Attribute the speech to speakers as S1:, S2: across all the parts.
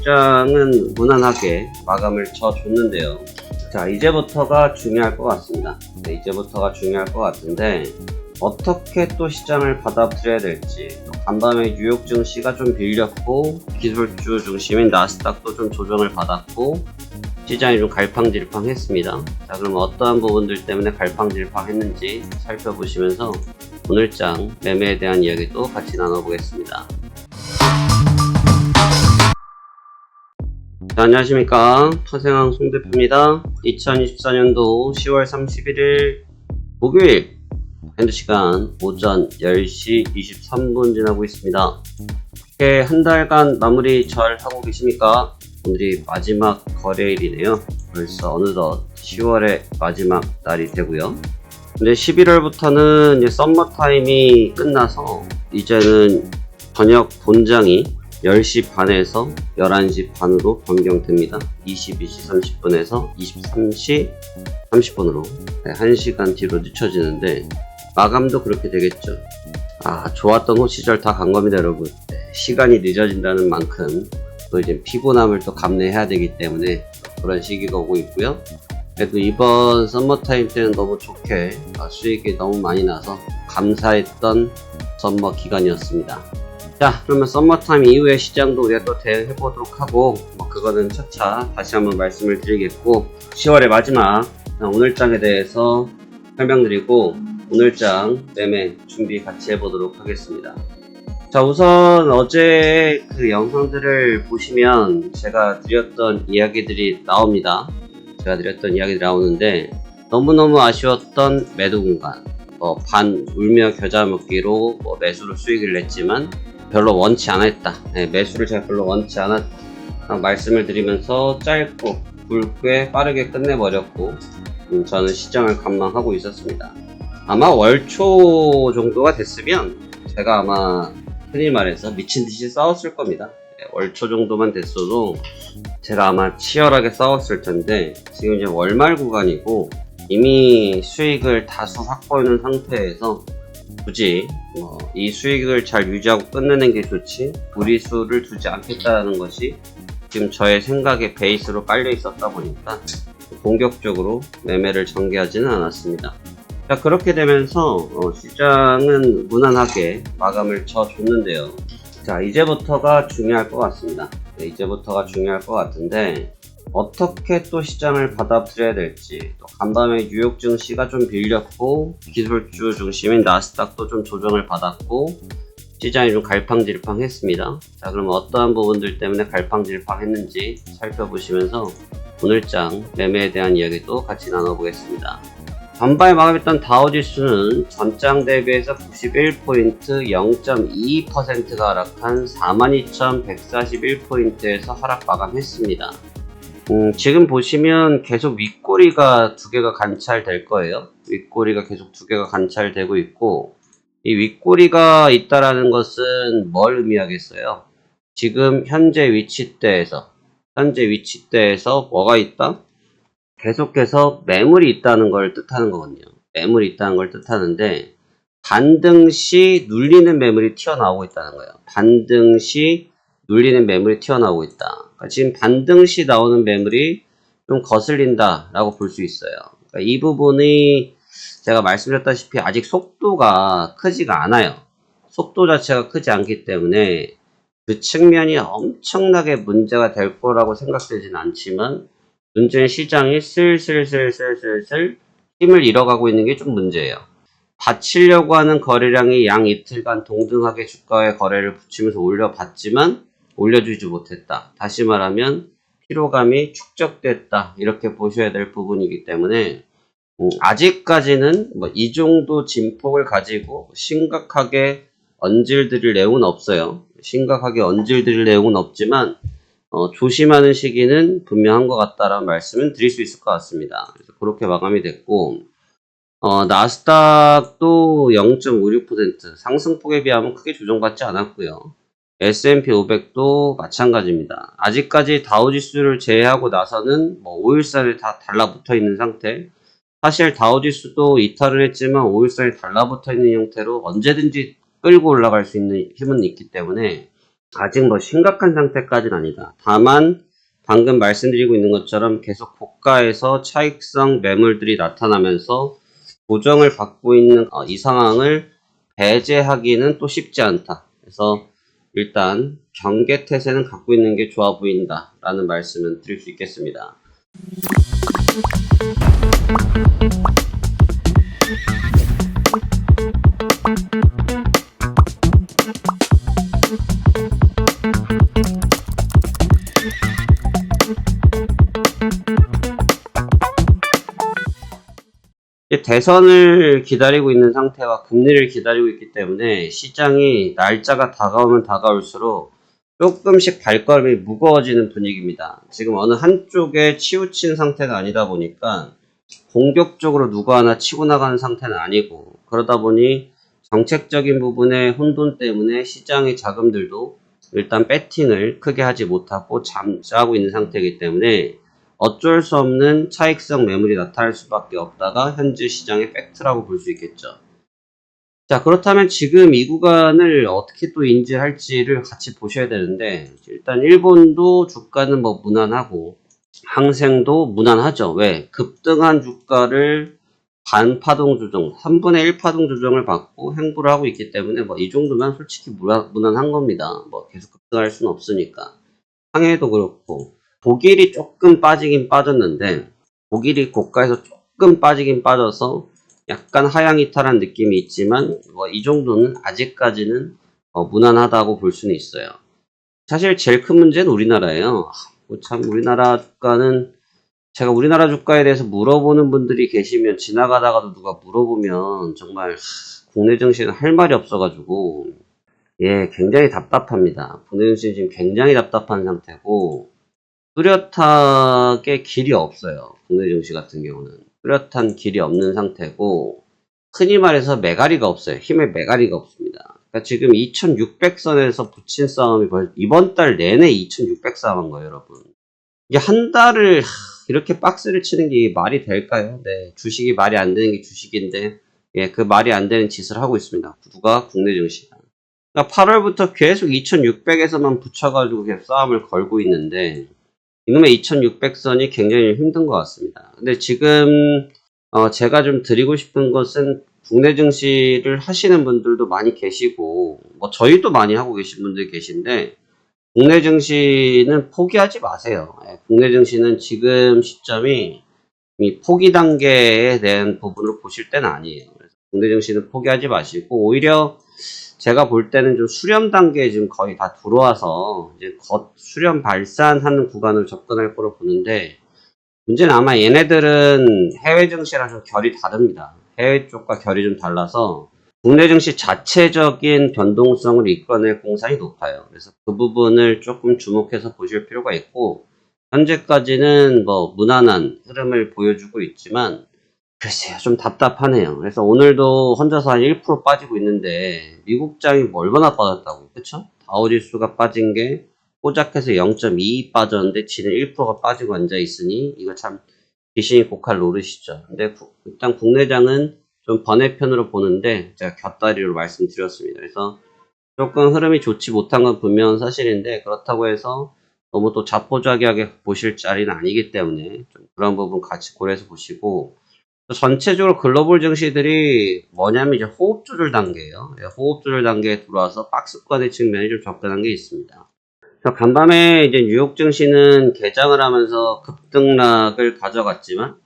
S1: 시장은 무난하게 마감을 쳐줬는데요. 자, 이제부터가 중요할 것 같습니다. 네, 이제부터가 중요할 것 같은데 어떻게 또 시장을 받아들여야 될지. 또 간밤에 뉴욕 증시가 좀 빌렸고 기술주 중심인 나스닥도 좀 조정을 받았고 시장이 좀 갈팡질팡했습니다. 자, 그럼 어떠한 부분들 때문에 갈팡질팡했는지 살펴보시면서 오늘장 매매에 대한 이야기도 같이 나눠보겠습니다. 자, 안녕하십니까, 터생왕 송대표입니다. 2024년도 10월 31일 목요일 현재시간 오전 10시 23분 지나고 있습니다. 이렇게 한 달간 마무리 잘 하고 계십니까? 오늘이 마지막 거래일이네요. 벌써 어느덧 10월의 마지막 날이 되고요. 근데 11월부터는 이제 썸머타임이 끝나서 이제는 저녁 본장이 10시 반에서 11시 반으로 변경됩니다. 22시 30분에서 23시 30분으로 1시간 뒤로 늦춰지는데 마감도 그렇게 되겠죠. 좋았던 호 시절 다 간 겁니다, 여러분. 시간이 늦어진다는 만큼 또 이제 피곤함을 또 감내해야 되기 때문에 그런 시기가 오고 있고요. 그래도 이번 썸머타임 때는 너무 좋게 수익이 너무 많이 나서 감사했던 썸머 기간이었습니다. 자, 그러면 썸머타임 이후의 시장도 우리가 또 대응해 보도록 하고 그거는 차차 다시 한번 말씀을 드리겠고 10월의 마지막 오늘장에 대해서 설명드리고 오늘장 매매 준비 같이 해보도록 하겠습니다. 자, 우선 어제 그 영상들을 보시면 제가 드렸던 이야기들이 나옵니다. 제가 드렸던 이야기들이 나오는데 너무너무 아쉬웠던 매도 공간, 반 울며 겨자 먹기로 매수로 수익을 냈지만 별로 원치 않았다. 매수를 제가 별로 원치 않았다 말씀을 드리면서 짧고 굵게 빠르게 끝내버렸고 저는 시장을 관망하고 있었습니다. 아마 월초 정도가 됐으면 제가 아마 흔히 말해서 미친듯이 싸웠을 겁니다. 월초 정도만 됐어도 제가 아마 치열하게 싸웠을 텐데 지금 이제 월말 구간이고 이미 수익을 다수 확보해놓은 상태에서 굳이 이 수익을 잘 유지하고 끝내는 게 좋지 무리수를 두지 않겠다는 것이 지금 저의 생각의 베이스로 깔려 있었다 보니까 공격적으로 매매를 전개하지는 않았습니다. 자, 그렇게 되면서 시장은 무난하게 마감을 쳐줬는데요. 자, 이제부터가 중요할 것 같습니다. 이제부터가 중요할 것 같은데 어떻게 또 시장을 받아들여야 될지. 또 간밤에 뉴욕 증시가 좀 빌렸고 기술주 중심인 나스닥도 좀 조정을 받았고 시장이 좀 갈팡질팡했습니다. 자, 그럼 어떠한 부분들 때문에 갈팡질팡했는지 살펴보시면서 오늘장 매매에 대한 이야기도 같이 나눠보겠습니다. 전반에 마감했던 다우지수는 전장 대비해서 91포인트 0.22%가 하락한 42,141포인트에서 하락 마감했습니다. 지금 보시면 계속 윗꼬리가 두 개가 관찰될 거예요. 윗꼬리가 계속 두 개가 관찰되고 있고 이 윗꼬리가 있다라는 것은 뭘 의미하겠어요? 지금 현재 위치대에서 뭐가 있다? 계속해서 매물이 있다는 걸 뜻하는 거거든요. 매물이 있다는 걸 뜻하는데 반등 시 눌리는 매물이 튀어나오고 있다는 거예요. 반등 시 눌리는 매물이 튀어나오고 있다. 그러니까 지금 반등 시 나오는 매물이 좀 거슬린다 라고 볼 수 있어요. 그러니까 이 부분이 제가 말씀드렸다시피 아직 속도가 크지가 않아요. 속도 자체가 크지 않기 때문에 그 측면이 엄청나게 문제가 될 거라고 생각되진 않지만 문제는 시장이 슬슬 힘을 잃어가고 있는 게 좀 문제예요. 받치려고 하는 거래량이 양 이틀간 동등하게 주가의 거래를 붙이면서 올려봤지만 올려주지 못했다. 다시 말하면 피로감이 축적됐다. 이렇게 보셔야 될 부분이기 때문에 아직까지는 이 정도 진폭을 가지고 심각하게 얹을드릴 내용은 없어요. 심각하게 얹을드릴 내용은 없지만 조심하는 시기는 분명한 것 같다라는 말씀을 드릴 수 있을 것 같습니다. 그래서 그렇게 마감이 됐고 나스닥도 0.56% 상승폭에 비하면 크게 조정받지 않았고요. S&P 500도 마찬가지입니다. 아직까지 다우지수를 제외하고 나서는 5일선에 다 달라붙어 있는 상태. 사실 다우지수도 이탈을 했지만 5일선에 달라붙어 있는 형태로 언제든지 끌고 올라갈 수 있는 힘은 있기 때문에 아직 뭐 심각한 상태까지는 아니다. 다만 방금 말씀드리고 있는 것처럼 계속 고가에서 차익성 매물들이 나타나면서 고정을 받고 있는 이 상황을 배제하기는 또 쉽지 않다. 그래서 일단 경계태세는 갖고 있는 게 좋아 보인다 라는 말씀을 드릴 수 있겠습니다. 대선을 기다리고 있는 상태와 금리를 기다리고 있기 때문에 시장이 날짜가 다가오면 다가올수록 조금씩 발걸음이 무거워지는 분위기입니다. 지금 어느 한쪽에 치우친 상태가 아니다 보니까 공격적으로 누가 하나 치고 나가는 상태는 아니고, 그러다 보니 정책적인 부분의 혼돈 때문에 시장의 자금들도 일단 배팅을 크게 하지 못하고 잠자고 있는 상태이기 때문에 어쩔 수 없는 차익성 매물이 나타날 수밖에 없다가 현재 시장의 팩트라고 볼 수 있겠죠. 자, 그렇다면 지금 이 구간을 어떻게 또 인지할지를 같이 보셔야 되는데, 일단 일본도 주가는 뭐 무난하고 항생도 무난하죠. 왜? 급등한 주가를 반파동 조정, 3분의 1 파동 조정을 받고 행보를 하고 있기 때문에 뭐 이 정도면 솔직히 무난한 겁니다. 뭐 계속 급등할 수는 없으니까. 상해도 그렇고, 독일이 조금 빠지긴 빠졌는데, 독일이 고가에서 조금 빠지긴 빠져서 약간 하향 이탈한 느낌이 있지만 뭐 이 정도는 아직까지는 무난하다고 볼 수는 있어요. 사실 제일 큰 문제는 우리나라예요. 참 우리나라 주가는, 제가 우리나라 주가에 대해서 물어보는 분들이 계시면 지나가다가도 누가 물어보면 정말 국내 증시는 할 말이 없어가지고 굉장히 답답합니다. 국내 증시는 지금 굉장히 답답한 상태고 뚜렷하게 길이 없어요. 국내 증시 같은 경우는 뚜렷한 길이 없는 상태고, 흔히 말해서 메가리가 없어요. 힘의 메가리가 없습니다. 그러니까 지금 2600선에서 붙인 싸움이 이번 달 내내 2600 싸움한 거예요, 여러분. 이게 한 달을 이렇게 박스를 치는 게 말이 될까요? 네, 주식이 말이 안 되는 게 주식인데 그 말이 안 되는 짓을 하고 있습니다. 누가? 국내 증시가. 그러니까 8월부터 계속 2600에서만 붙여가지고 계속 싸움을 걸고 있는데 이놈의 2600선이 굉장히 힘든 것 같습니다. 근데 지금 제가 좀 드리고 싶은 것은 국내 증시를 하시는 분들도 많이 계시고 뭐 저희도 많이 하고 계신 분들 계신데 국내 증시는 포기하지 마세요. 국내 증시는 지금 시점이 이 포기 단계에 대한 부분으로 보실 때는 아니에요. 그래서 국내 증시는 포기하지 마시고 오히려 제가 볼 때는 좀 수렴 단계에 지금 거의 다 들어와서 이제 수렴 발산하는 구간을 접근할 거로 보는데, 문제는 아마 얘네들은 해외 증시랑 좀 결이 다릅니다. 해외 쪽과 결이 좀 달라서 국내 증시 자체적인 변동성을 이끌어낼 공산이 높아요. 그래서 그 부분을 조금 주목해서 보실 필요가 있고, 현재까지는 뭐 무난한 흐름을 보여주고 있지만 글쎄요, 좀 답답하네요. 그래서 오늘도 혼자서 한 1% 빠지고 있는데 미국장이 뭐 얼마나 빠졌다고, 그쵸? 다우지수가 빠진 게 꼬작해서 0.22 빠졌는데 지는 1%가 빠지고 앉아있으니 이거 참 귀신이 고칼 노릇이죠. 근데 일단 국내장은 좀 번외편으로 보는데 제가 곁다리로 말씀드렸습니다. 그래서 조금 흐름이 좋지 못한 건 분명한 사실인데, 그렇다고 해서 너무 또 자포자기하게 보실 자리는 아니기 때문에 좀 그런 부분 같이 고려해서 보시고, 전체적으로 글로벌 증시들이 뭐냐면 이제 호흡 조절 단계예요. 호흡 조절 단계에 들어와서 박스권의 측면이 좀 접근한 게 있습니다. 간밤에 이제 뉴욕 증시는 개장을 하면서 급등락을 가져갔지만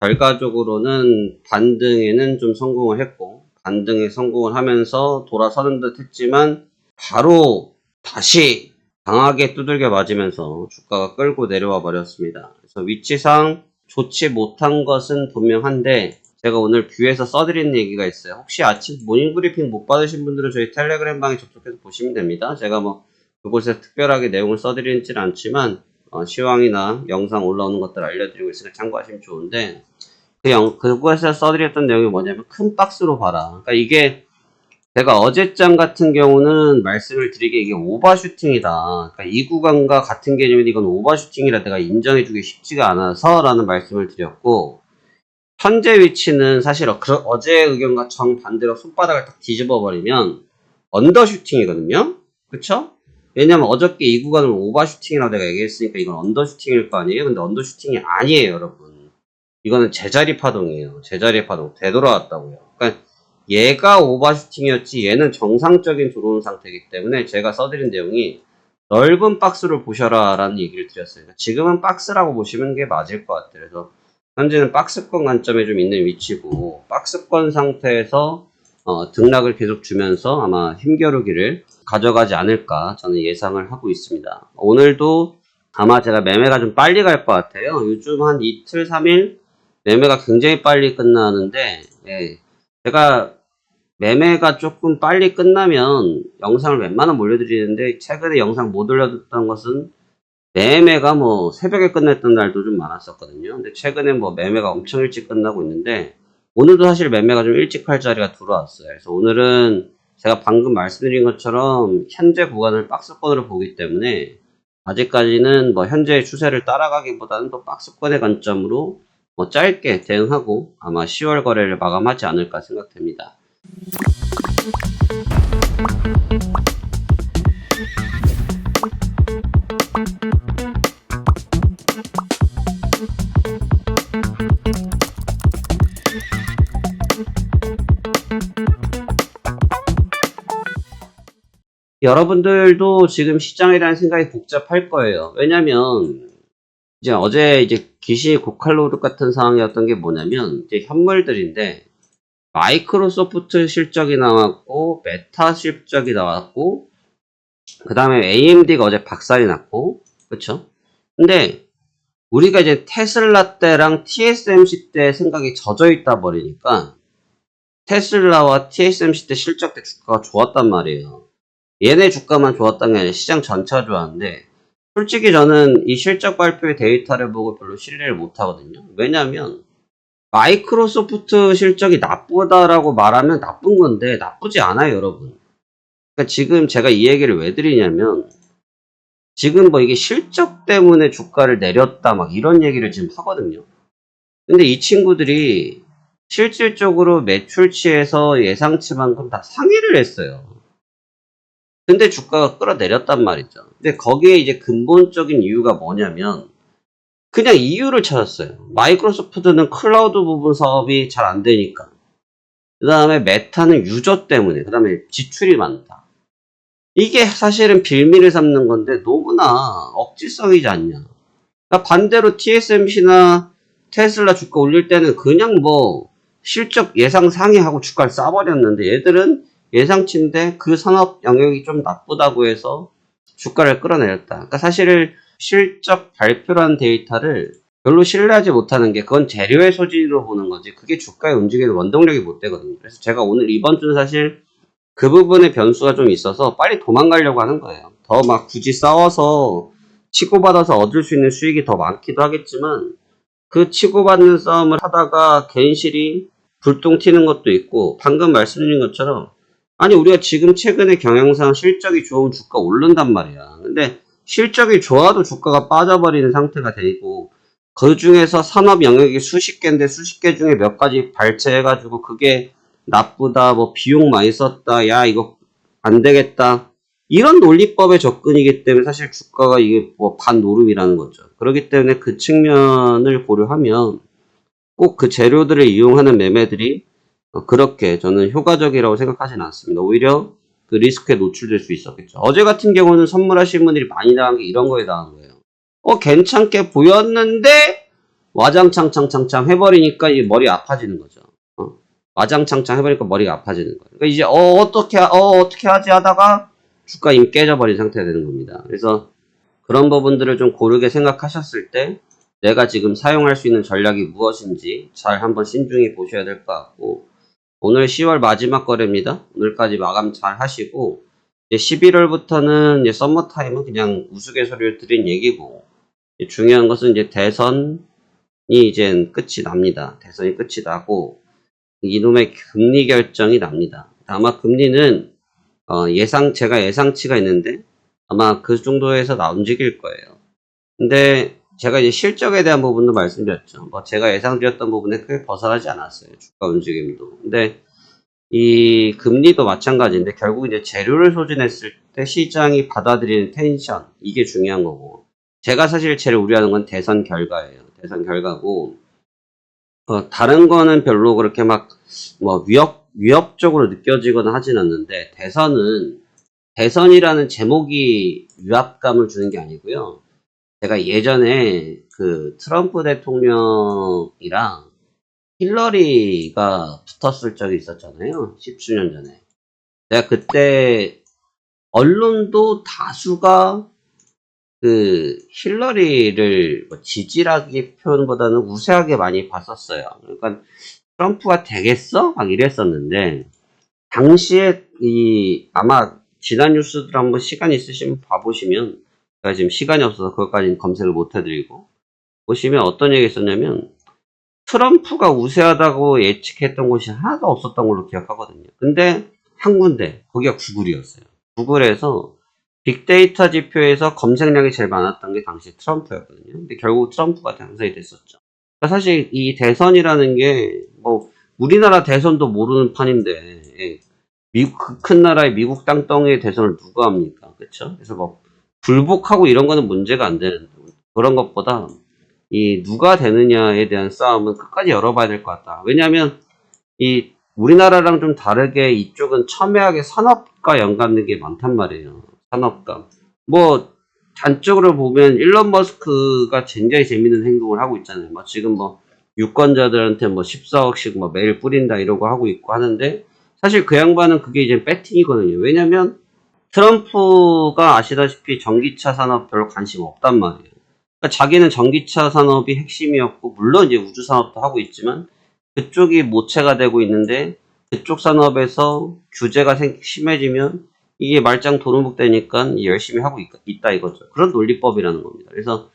S1: 결과적으로는 반등에는 좀 성공을 했고, 반등에 성공을 하면서 돌아서는 듯 했지만 바로 다시 강하게 두들겨 맞으면서 주가가 끌고 내려와 버렸습니다. 그래서 위치상 좋지 못한 것은 분명한데, 제가 오늘 뷰에서 써드리는 얘기가 있어요. 혹시 아침 모닝브리핑 못 받으신 분들은 저희 텔레그램 방에 접속해서 보시면 됩니다. 제가 뭐 그곳에 특별하게 내용을 써드리지는 않지만 시황이나 영상 올라오는 것들 알려드리고 있으니까 참고하시면 좋은데, 그곳에서 써드렸던 내용이 뭐냐면 큰 박스로 봐라. 그러니까 이게 제가 어제장 같은 경우는 말씀을 드리기에 이게 오버슈팅이다. 그러니까 이 구간과 같은 개념인데 이건 오버슈팅이라 내가 인정해주기 쉽지가 않아서 라는 말씀을 드렸고, 현재 위치는 사실 어제의 의견과 정반대로 손바닥을 딱 뒤집어 버리면 언더슈팅이거든요. 그쵸? 왜냐면 어저께 이 구간을 오버슈팅이라고 내가 얘기했으니까 이건 언더슈팅일 거 아니에요? 근데 언더슈팅이 아니에요, 여러분. 이거는 제자리 파동이에요. 제자리 파동. 되돌아왔다고요. 그러니까 얘가 오버슈팅이었지 얘는 정상적인 들어온 상태이기 때문에 제가 써드린 내용이 넓은 박스를 보셔라 라는 얘기를 드렸어요. 그러니까 지금은 박스라고 보시면 게 맞을 것 같아요. 그래서 현재는 박스권 관점에 좀 있는 위치고 박스권 상태에서 등락을 계속 주면서 아마 힘겨루기를 가져가지 않을까 저는 예상을 하고 있습니다. 오늘도 아마 제가 매매가 좀 빨리 갈 것 같아요. 요즘 한 이틀, 3일 매매가 굉장히 빨리 끝나는데 예, 제가 매매가 조금 빨리 끝나면 영상을 웬만하면 올려드리는데 최근에 영상 못 올려줬던 것은 매매가 뭐 새벽에 끝냈던 날도 좀 많았었거든요. 근데 최근에 뭐 매매가 엄청 일찍 끝나고 있는데 오늘도 사실 매매가 좀 일찍 할 자리가 들어왔어요. 그래서 오늘은 제가 방금 말씀드린 것처럼 현재 구간을 박스권으로 보기 때문에 아직까지는 뭐 현재의 추세를 따라가기보다는 또 박스권의 관점으로 뭐 짧게 대응하고 아마 10월 거래를 마감하지 않을까 생각됩니다. 여러분들도 지금 시장에 대한 생각이 복잡할 거예요. 왜냐면 이제 어제 이제 기시 고칼로르 같은 상황이었던 게 뭐냐면 이제 현물들인데 마이크로소프트 실적이 나왔고 메타 실적이 나왔고 그 다음에 AMD가 어제 박살이 났고 그쵸? 근데 우리가 이제 테슬라 때랑 TSMC 때 생각이 젖어 있다 버리니까 테슬라와 TSMC 때 실적 때 주가가 좋았단 말이에요. 얘네 주가만 좋았던 게 아니라 시장 전체가 좋았는데 솔직히 저는 이 실적 발표의 데이터를 보고 별로 신뢰를 못 하거든요. 왜냐면 마이크로소프트 실적이 나쁘다라고 말하면 나쁜 건데 나쁘지 않아요, 여러분. 그러니까 지금 제가 이 얘기를 왜 드리냐면 지금 뭐 이게 실적 때문에 주가를 내렸다 막 이런 얘기를 지금 하거든요. 근데 이 친구들이 실질적으로 매출치에서 예상치만큼 다 상회를 했어요. 근데 주가가 끌어내렸단 말이죠. 근데 거기에 이제 근본적인 이유가 뭐냐면 그냥 이유를 찾았어요. 마이크로소프트는 클라우드 부분 사업이 잘 안 되니까. 그 다음에 메타는 유저 때문에. 그 다음에 지출이 많다. 이게 사실은 빌미를 삼는 건데 너무나 억지성이지 않냐. 그러니까 반대로 TSMC나 테슬라 주가 올릴 때는 그냥 뭐 실적 예상 상회하고 주가를 싸버렸는데 얘들은 예상치인데 그 산업 영역이 좀 나쁘다고 해서 주가를 끌어내렸다. 그러니까 사실 실적 발표란 데이터를 별로 신뢰하지 못하는 게 그건 재료의 소진으로 보는 거지 그게 주가에 움직이는 원동력이 못 되거든요. 그래서 제가 오늘 이번 주는 사실 그 부분의 변수가 좀 있어서 빨리 도망가려고 하는 거예요. 더 막 굳이 싸워서 치고받아서 얻을 수 있는 수익이 더 많기도 하겠지만 그 치고받는 싸움을 하다가 괜시리 불똥 튀는 것도 있고 방금 말씀드린 것처럼 아니 우리가 지금 최근에 경영상 실적이 좋은 주가 오른단 말이야. 근데 실적이 좋아도 주가가 빠져버리는 상태가 되고 그 중에서 산업 영역이 수십 개인데 수십 개 중에 몇 가지 발췌해가지고 그게 나쁘다 뭐 비용 많이 썼다 야 이거 안 되겠다 이런 논리법의 접근이기 때문에 사실 주가가 이게 뭐 반노름이라는 거죠. 그렇기 때문에 그 측면을 고려하면 꼭 그 재료들을 이용하는 매매들이 그렇게 저는 효과적이라고 생각하지는 않습니다. 오히려 그 리스크에 노출될 수 있었겠죠. 어제 같은 경우는 선물하신 분들이 많이 나간 게 이런 거에 나간 거예요. 괜찮게 보였는데 와장창창창창 해버리니까 이게 머리 아파지는 거죠. 와장창창 해버리니까 머리가 아파지는 거예요. 그러니까 이제 어떻게 하지 하다가 주가 이미 깨져버린 상태가 되는 겁니다. 그래서 그런 부분들을 좀 고르게 생각하셨을 때 내가 지금 사용할 수 있는 전략이 무엇인지 잘 한번 신중히 보셔야 될 것 같고 오늘 10월 마지막 거래입니다. 오늘까지 마감 잘 하시고 이제 11월부터는 이제 썸머타임은 그냥 우스갯소리를 드린 얘기고 중요한 것은 이제 대선이 이제 끝이 납니다. 대선이 끝이 나고 이놈의 금리 결정이 납니다. 아마 금리는 제가 예상치가 있는데 아마 그 정도에서 움직일 거예요. 근데 제가 이제 실적에 대한 부분도 말씀드렸죠. 뭐 제가 예상드렸던 부분에 크게 벗어나지 않았어요. 주가 움직임도. 근데 이 금리도 마찬가지인데 결국 이제 재료를 소진했을 때 시장이 받아들이는 텐션 이게 중요한 거고 제가 사실 제일 우려하는 건 대선 결과예요. 대선 결과고 다른 거는 별로 그렇게 막 뭐 위협적으로 느껴지거나 하진 않는데 대선이라는 제목이 위압감을 주는 게 아니고요. 제가 예전에 그 트럼프 대통령이랑 힐러리가 붙었을 적이 있었잖아요. 10수년 전에. 내가 그때 언론도 다수가 그 힐러리를 뭐 지지라기 표현보다는 우세하게 많이 봤었어요. 그러니까 트럼프가 되겠어? 막 이랬었는데 당시에 이 아마 지난 뉴스들 한번 시간 있으시면 봐보시면 제가 지금 시간이 없어서 그것까지는 검색을 못 해드리고 보시면 어떤 얘기 있었냐면 트럼프가 우세하다고 예측했던 곳이 하나도 없었던 걸로 기억하거든요. 근데 한 군데 거기가 구글이었어요. 구글에서 빅데이터 지표에서 검색량이 제일 많았던 게 당시 트럼프였거든요. 근데 결국 트럼프가 당선이 됐었죠. 그러니까 사실 이 대선이라는 게 뭐 우리나라 대선도 모르는 판인데 미국 그 큰 나라의 미국 땅덩이의 대선을 누가 합니까? 그렇죠? 그래서 뭐 불복하고 이런 거는 문제가 안 되는 그런 것보다 이 누가 되느냐에 대한 싸움은 끝까지 열어봐야 될 것 같다. 왜냐하면 이 우리나라랑 좀 다르게 이쪽은 첨예하게 산업과 연관된 게 많단 말이에요. 산업과 뭐 단적으로 보면 일론 머스크가 굉장히 재밌는 행동을 하고 있잖아요. 뭐 지금 뭐 유권자들한테 뭐 14억씩 뭐 매일 뿌린다 이러고 하고 있고 하는데 사실 그 양반은 그게 이제 배팅이거든요. 왜냐면 트럼프가 아시다시피 전기차 산업 별로 관심 없단 말이에요. 그러니까 자기는 전기차 산업이 핵심이었고 물론 이제 우주 산업도 하고 있지만 그쪽이 모체가 되고 있는데 그쪽 산업에서 규제가 심해지면 이게 말짱 도루묵 되니까 열심히 하고 있다 이거죠. 그런 논리법이라는 겁니다. 그래서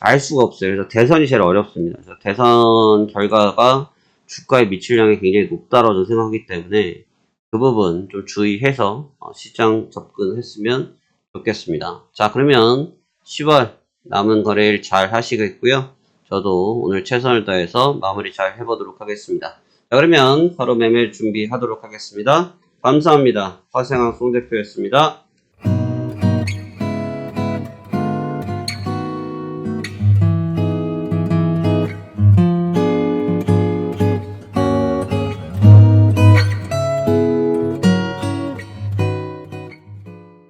S1: 알 수가 없어요. 그래서 대선이 제일 어렵습니다. 그래서 대선 결과가 주가에 미칠 양이 굉장히 높다라고 저는 생각하기 때문에 그 부분 좀 주의해서 시장 접근했으면 좋겠습니다. 자, 그러면 10월 남은 거래일 잘 하시겠고요. 저도 오늘 최선을 다해서 마무리 잘 해보도록 하겠습니다. 자, 그러면 바로 매매 준비하도록 하겠습니다. 감사합니다. 화생항 송 대표였습니다.